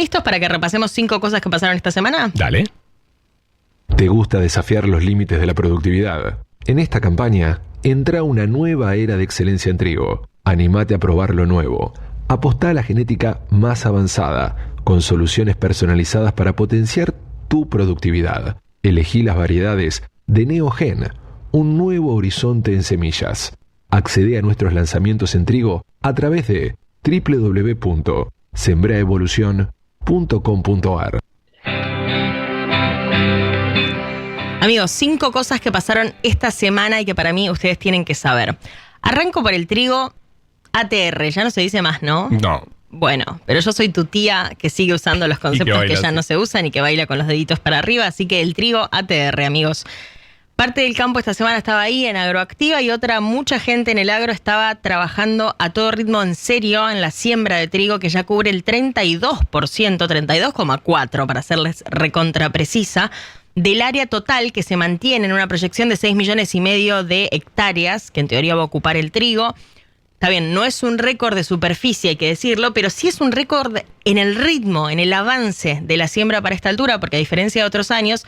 listos para que repasemos 5 cosas que pasaron esta semana? Dale. ¿Te gusta desafiar los límites de la productividad? En esta campaña, entra una nueva era de excelencia en trigo. Anímate a probar lo nuevo. Apostá a la genética más avanzada, con soluciones personalizadas para potenciar tu productividad. Elegí las variedades de Neogen, un nuevo horizonte en semillas. Accede a nuestros lanzamientos en trigo a través de www.sembraevolucion.com.ar. Amigos, 5 cosas que pasaron esta semana y que para mí ustedes tienen que saber. Arranco por el trigo ATR, ya no se dice más, ¿no? No. Bueno, pero yo soy tu tía que sigue usando los conceptos que ya no se usan y que baila con los deditos para arriba, así que el trigo ATR, amigos. Parte del campo esta semana estaba ahí en Agroactiva y mucha gente en el agro estaba trabajando a todo ritmo en serio en la siembra de trigo que ya cubre el 32%, 32,4% para serles recontra precisa, del área total que se mantiene en una proyección de 6,5 millones de hectáreas, que en teoría va a ocupar el trigo. Está bien, no es un récord de superficie, hay que decirlo, pero sí es un récord en el ritmo, en el avance de la siembra para esta altura, porque a diferencia de otros años,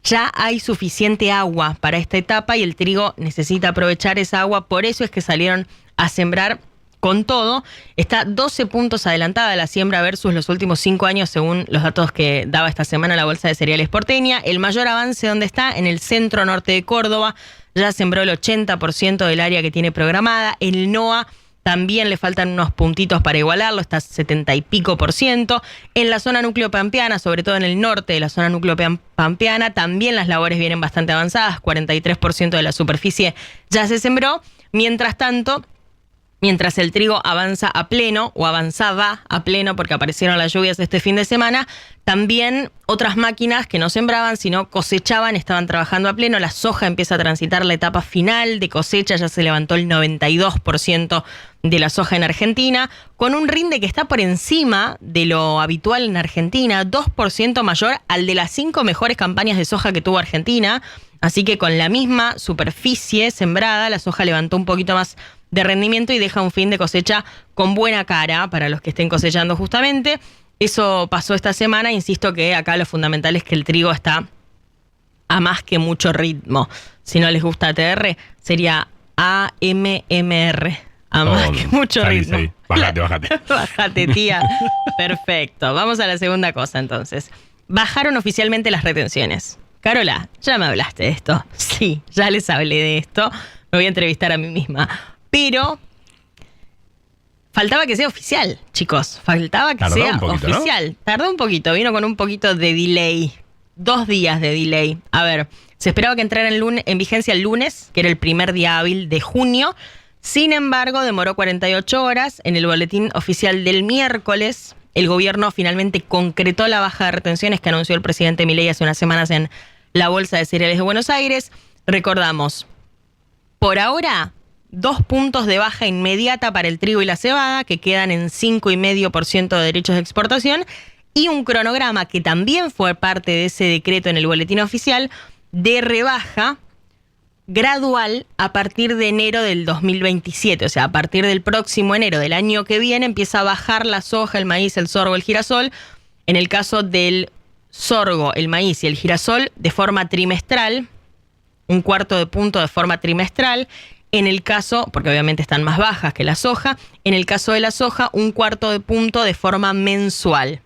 ya hay suficiente agua para esta etapa y el trigo necesita aprovechar esa agua. Por eso es que salieron a sembrar con todo. Está 12 puntos adelantada la siembra versus los últimos 5 años, según los datos que daba esta semana la Bolsa de Cereales porteña. El mayor avance, ¿dónde está? En el centro norte de Córdoba. Ya sembró el 80% del área que tiene programada. El NOA también le faltan unos puntitos para igualarlo, está 70 y pico %. En la zona núcleo pampeana, sobre todo en el norte de la zona núcleo pampeana, también las labores vienen bastante avanzadas. 43% de la superficie ya se sembró. Mientras tanto, mientras el trigo avanza a pleno, o avanzaba a pleno porque aparecieron las lluvias este fin de semana, también otras máquinas que no sembraban, sino cosechaban, estaban trabajando a pleno. La soja empieza a transitar la etapa final de cosecha, ya se levantó el 92% de la soja en Argentina, con un rinde que está por encima de lo habitual en Argentina, 2% mayor al de las 5 mejores campañas de soja que tuvo Argentina. Así que con la misma superficie sembrada, la soja levantó un poquito más de rendimiento y deja un fin de cosecha con buena cara para los que estén cosechando justamente. Eso pasó esta semana. Insisto que acá lo fundamental es que el trigo está a más que mucho ritmo. Si no les gusta ATR, sería AMMR. A más que mucho ritmo. Ahí. Bájate. Bájate, tía. Perfecto. Vamos a la segunda cosa, entonces. Bajaron oficialmente las retenciones. Carola, ya me hablaste de esto. Sí, ya les hablé de esto. Me voy a entrevistar a mí misma. Pero faltaba que sea oficial, chicos. Faltaba que sea oficial. ¿No? Tardó un poquito. Vino con un poquito de delay. 2 días de delay. A ver, se esperaba que entrara en vigencia el lunes, que era el primer día hábil de junio. Sin embargo, demoró 48 horas. En el boletín oficial del miércoles, el gobierno finalmente concretó la baja de retenciones que anunció el presidente Milei hace unas semanas en la Bolsa de Cereales de Buenos Aires. Recordamos, por ahora, 2 puntos de baja inmediata para el trigo y la cebada, que quedan en 5,5% de derechos de exportación, y un cronograma que también fue parte de ese decreto en el boletín oficial de rebaja gradual a partir de enero del 2027. O sea, a partir del próximo enero del año que viene empieza a bajar la soja, el maíz, el sorgo, el girasol. En el caso del sorgo, el maíz y el girasol, de forma trimestral, 1/4 punto de forma trimestral. En el caso, porque obviamente están más bajas que la soja, en el caso de la soja, 1/4 punto de forma mensual.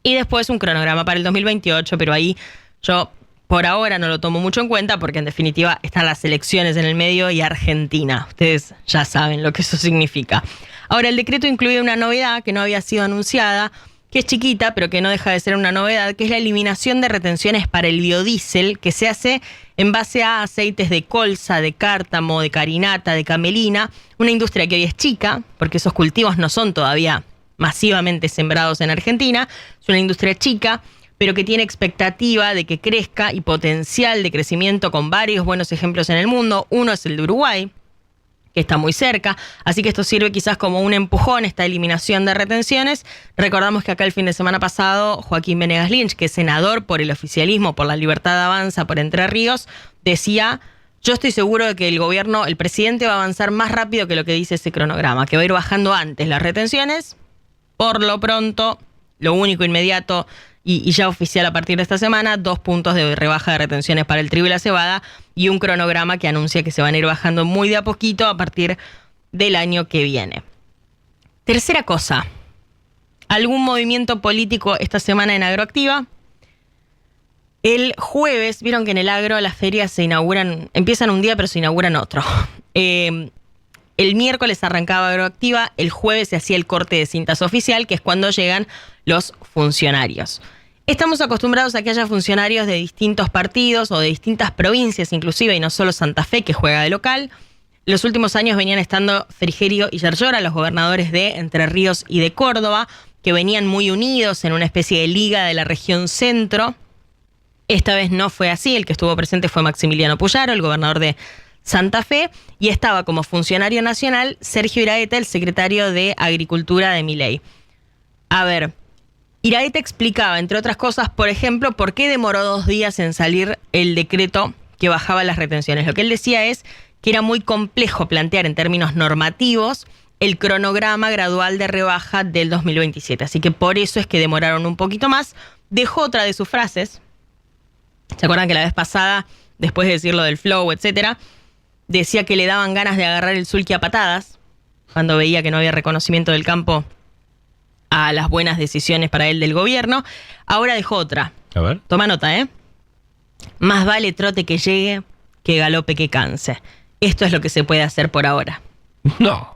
Y después un cronograma para el 2028, pero ahí yo por ahora no lo tomo mucho en cuenta porque en definitiva están las elecciones en el medio y Argentina. Ustedes ya saben lo que eso significa. Ahora, el decreto incluye una novedad que no había sido anunciada, que es chiquita, pero que no deja de ser una novedad, que es la eliminación de retenciones para el biodiesel, que se hace en base a aceites de colza, de cártamo, de carinata, de camelina, una industria que hoy es chica, porque esos cultivos no son todavía masivamente sembrados en Argentina, es una industria chica, pero que tiene expectativa de que crezca y potencial de crecimiento con varios buenos ejemplos en el mundo. Uno es el de Uruguay, que está muy cerca, así que esto sirve quizás como un empujón, esta eliminación de retenciones. Recordamos que acá el fin de semana pasado, Joaquín Venegas Lynch, que es senador por el oficialismo, por la Libertad Avanza, por Entre Ríos, decía: yo estoy seguro de que el presidente va a avanzar más rápido que lo que dice ese cronograma, que va a ir bajando antes las retenciones. Por lo pronto, lo único inmediato y ya oficial a partir de esta semana, 2 puntos de rebaja de retenciones para el trigo y la cebada y un cronograma que anuncia que se van a ir bajando muy de a poquito a partir del año que viene. Tercera cosa, algún movimiento político esta semana en Agroactiva. El jueves, vieron que en el agro las ferias se inauguran, empiezan un día pero se inauguran otro. El miércoles arrancaba Agroactiva, el jueves se hacía el corte de cintas oficial, que es cuando llegan los funcionarios. Estamos acostumbrados a que haya funcionarios de distintos partidos o de distintas provincias inclusive, y no solo Santa Fe, que juega de local. Los últimos años venían estando Frigerio y Yarlora, los gobernadores de Entre Ríos y de Córdoba, que venían muy unidos en una especie de liga de la región centro. Esta vez no fue así, el que estuvo presente fue Maximiliano Puyaro, el gobernador de Santa Fe, y estaba como funcionario nacional Sergio Iraeta, el secretario de Agricultura de Milei. A ver, Iraeta explicaba, entre otras cosas, por ejemplo, por qué demoró 2 días en salir el decreto que bajaba las retenciones. Lo que él decía es que era muy complejo plantear en términos normativos el cronograma gradual de rebaja del 2027. Así que por eso es que demoraron un poquito más. Dejó otra de sus frases. ¿Se acuerdan que la vez pasada, después de decir lo del flow, etcétera, decía que le daban ganas de agarrar el sulky a patadas cuando veía que no había reconocimiento del campo a las buenas decisiones para él del gobierno? Ahora dejó otra. A ver. Toma nota, ¿eh? Más vale trote que llegue que galope que canse. Esto es lo que se puede hacer por ahora. No.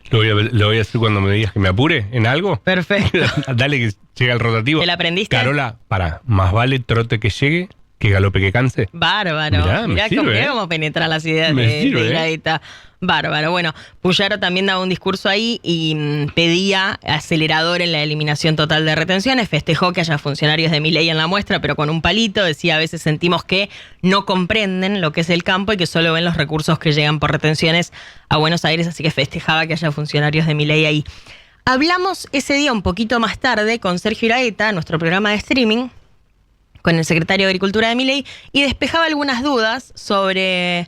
Lo voy a hacer cuando me digas que me apure en algo. Perfecto. Dale que llega el rotativo. ¿Te la aprendiste? Carola, más vale trote que llegue que galope que canse. Bárbaro. Mirá cómo penetra las ideas de Iraeta. Bárbaro. Bueno, Puyaro también daba un discurso ahí y pedía acelerador en la eliminación total de retenciones. Festejó que haya funcionarios de Milei en la muestra, pero con un palito. Decía, a veces sentimos que no comprenden lo que es el campo y que solo ven los recursos que llegan por retenciones a Buenos Aires, así que festejaba que haya funcionarios de Milei ahí. Hablamos ese día un poquito más tarde con Sergio Iraeta, nuestro programa de streaming, con el secretario de Agricultura de Milei, y despejaba algunas dudas sobre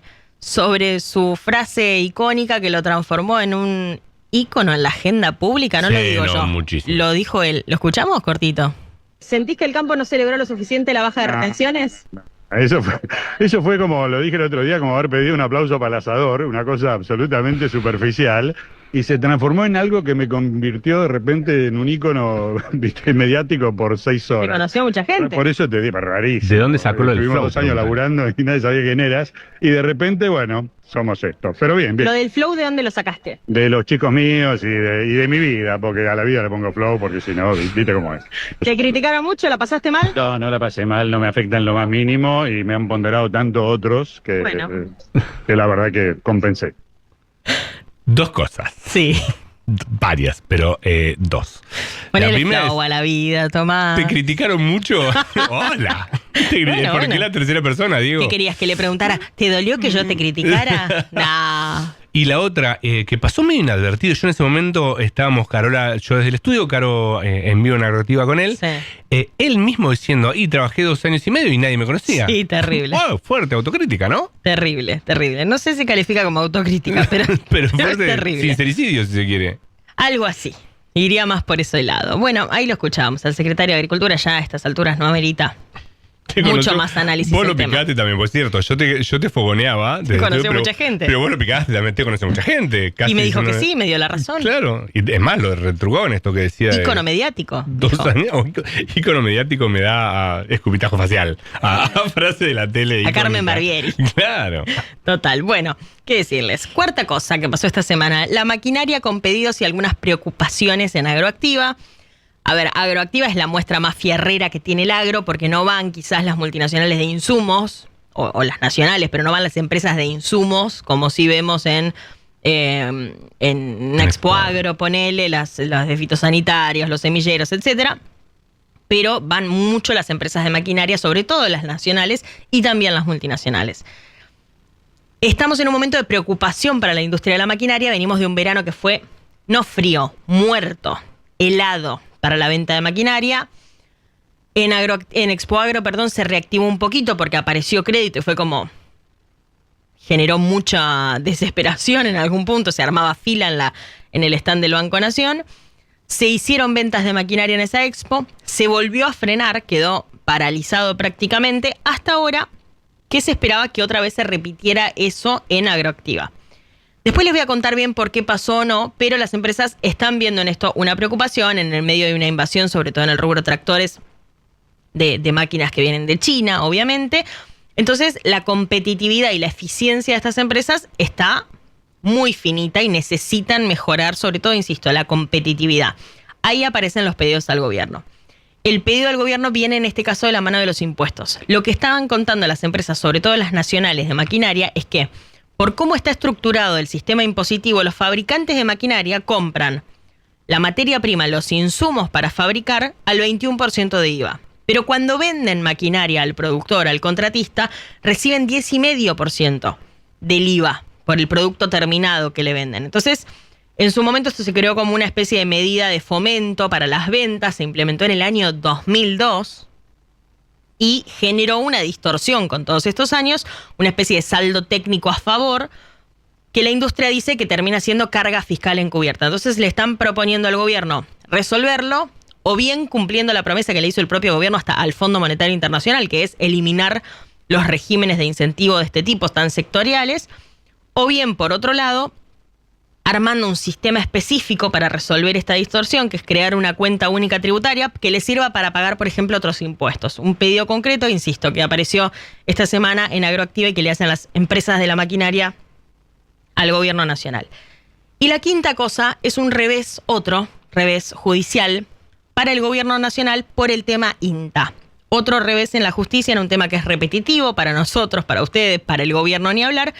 su frase icónica que lo transformó en un ícono en la agenda pública. No lo digo yo, muchísimo. Lo dijo él. ¿Lo escuchamos, cortito? ¿Sentís que el campo no celebró lo suficiente la baja de retenciones? Eso fue como, lo dije el otro día, como haber pedido un aplauso para el asador, una cosa absolutamente superficial, y se transformó en algo que me convirtió de repente en un ícono mediático por 6 horas. ¿Te conoció mucha gente? Por eso te digo, rarísimo. ¿De dónde sacó lo del flow? Estuvimos 2 años laburando y nadie sabía quién eras, y de repente, bueno, somos esto. Pero bien. ¿Lo del flow de dónde lo sacaste? De los chicos míos y de mi vida, porque a la vida le pongo flow, porque si no, viste cómo es. ¿Te criticaron mucho? ¿La pasaste mal? No la pasé mal, no me afecta en lo más mínimo y me han ponderado tanto otros que la verdad que compensé. 2 cosas. Sí. Varias, pero 2. Ponele flow a la vida, Tomás. ¿Te criticaron mucho? Hola. ¿Por qué la tercera persona, Diego? ¿Qué querías? ¿Que le preguntara, ¿te dolió que yo te criticara? Nah. Y la otra, que pasó medio inadvertido. Yo en ese momento estábamos, Carola, yo desde el estudio, Caro en vivo en Agroactiva con él. Sí. Él mismo diciendo, trabajé 2 años y medio y nadie me conocía. Sí, terrible. Wow, fuerte autocrítica, ¿no? Terrible. No sé si califica como autocrítica, pero fuerte, es terrible. Sincericidio, si se quiere. Algo así. Iría más por ese lado. Bueno, ahí lo escuchábamos. Al secretario de Agricultura ya a estas alturas no amerita mucho más análisis. Vos lo picaste también, por cierto. Yo te fogoneaba. Te conoció mucha gente. Pero vos lo picaste, también te conoce mucha gente. Y me dijo que sí, me dio la razón. Claro. Y es más, lo retrugó en esto que decía. Ícono mediático. 2 años. Ícono mediático me da a escupitajo facial. A frase de la tele. A Carmen Barbieri. Claro. Total. Bueno, ¿qué decirles? Cuarta cosa que pasó esta semana. La maquinaria con pedidos y algunas preocupaciones en Agroactiva. A ver, Agroactiva es la muestra más fierrera que tiene el agro, porque no van quizás las multinacionales de insumos, o las nacionales, pero no van las empresas de insumos, como si vemos en Expo Agro, ponele, las de fitosanitarios, los semilleros, etcétera. Pero van mucho las empresas de maquinaria, sobre todo las nacionales y también las multinacionales. Estamos en un momento de preocupación para la industria de la maquinaria. Venimos de un verano que fue, no frío, muerto, helado para la venta de maquinaria. En Expo Agro, se reactivó un poquito porque apareció crédito y fue como... generó mucha desesperación en algún punto. Se armaba fila en el stand del Banco Nación. Se hicieron ventas de maquinaria en esa expo, se volvió a frenar, quedó paralizado prácticamente, hasta ahora que se esperaba que otra vez se repitiera eso en Agroactiva. Después les voy a contar bien por qué pasó o no, pero las empresas están viendo en esto una preocupación en el medio de una invasión, sobre todo en el rubro tractores, de máquinas que vienen de China, obviamente. Entonces, la competitividad y la eficiencia de estas empresas está muy finita y necesitan mejorar, sobre todo, insisto, la competitividad. Ahí aparecen los pedidos al gobierno. El pedido al gobierno viene en este caso de la mano de los impuestos. Lo que estaban contando las empresas, sobre todo las nacionales de maquinaria, es que por cómo está estructurado el sistema impositivo, los fabricantes de maquinaria compran la materia prima, los insumos para fabricar, al 21% de IVA. Pero cuando venden maquinaria al productor, al contratista, reciben 10,5% del IVA por el producto terminado que le venden. Entonces, en su momento esto se creó como una especie de medida de fomento para las ventas, se implementó en el año 2002 y generó una distorsión con todos estos años, una especie de saldo técnico a favor, que la industria dice que termina siendo carga fiscal encubierta. Entonces le están proponiendo al gobierno resolverlo, o bien cumpliendo la promesa que le hizo el propio gobierno hasta al Fondo Monetario Internacional, que es eliminar los regímenes de incentivo de este tipo tan sectoriales, o bien, por otro lado, armando un sistema específico para resolver esta distorsión, que es crear una cuenta única tributaria que le sirva para pagar, por ejemplo, otros impuestos. Un pedido concreto, insisto, que apareció esta semana en Agroactiva y que le hacen las empresas de la maquinaria al gobierno nacional. Y la quinta cosa es un revés, otro revés judicial para el gobierno nacional por el tema INTA. Otro revés en la justicia en un tema que es repetitivo para nosotros, para ustedes, para el gobierno ni hablar,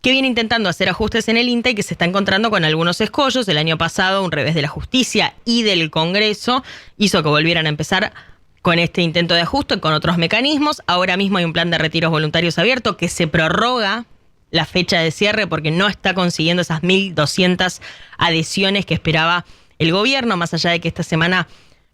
que viene intentando hacer ajustes en el INTA y que se está encontrando con algunos escollos. El año pasado, un revés de la justicia y del Congreso hizo que volvieran a empezar con este intento de ajuste, con otros mecanismos. Ahora mismo hay un plan de retiros voluntarios abierto que se prorroga la fecha de cierre porque no está consiguiendo esas 1.200 adhesiones que esperaba el gobierno, más allá de que esta semana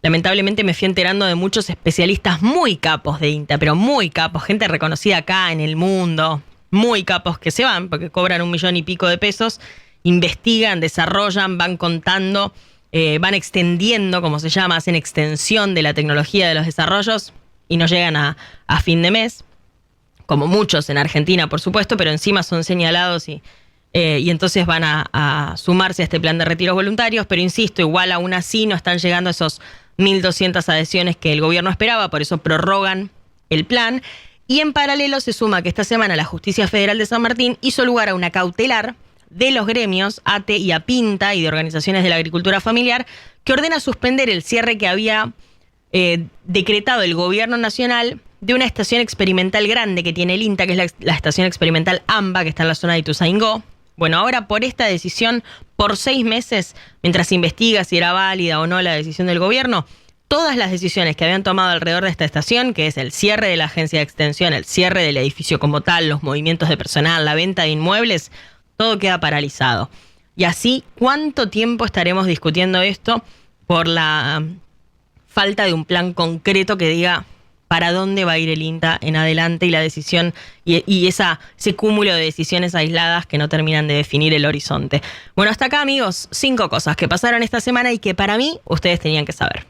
lamentablemente me fui enterando de muchos especialistas muy capos de INTA, pero muy capos, gente reconocida acá en el mundo, muy capos que se van porque cobran 1 millón y pico de pesos, investigan, desarrollan, van contando, van extendiendo, como se llama, hacen extensión de la tecnología de los desarrollos y no llegan a fin de mes, como muchos en Argentina, por supuesto, pero encima son señalados y entonces van a sumarse a este plan de retiros voluntarios, pero insisto, igual aún así no están llegando a esos 1.200 adhesiones que el gobierno esperaba, por eso prorrogan el plan. Y en paralelo se suma que esta semana la Justicia Federal de San Martín hizo lugar a una cautelar de los gremios ATE y APINTA y de organizaciones de la agricultura familiar que ordena suspender el cierre que había decretado el gobierno nacional de una estación experimental grande que tiene el INTA, que es la estación experimental AMBA, que está en la zona de Ituzaingó. Bueno, ahora por esta decisión, por 6 meses, mientras se investiga si era válida o no la decisión del gobierno, todas las decisiones que habían tomado alrededor de esta estación, que es el cierre de la agencia de extensión, el cierre del edificio como tal, los movimientos de personal, la venta de inmuebles, todo queda paralizado. Y así, ¿cuánto tiempo estaremos discutiendo esto por la falta de un plan concreto que diga para dónde va a ir el INTA en adelante y la decisión y ese cúmulo de decisiones aisladas que no terminan de definir el horizonte? Bueno, hasta acá, amigos, 5 cosas que pasaron esta semana y que para mí ustedes tenían que saber.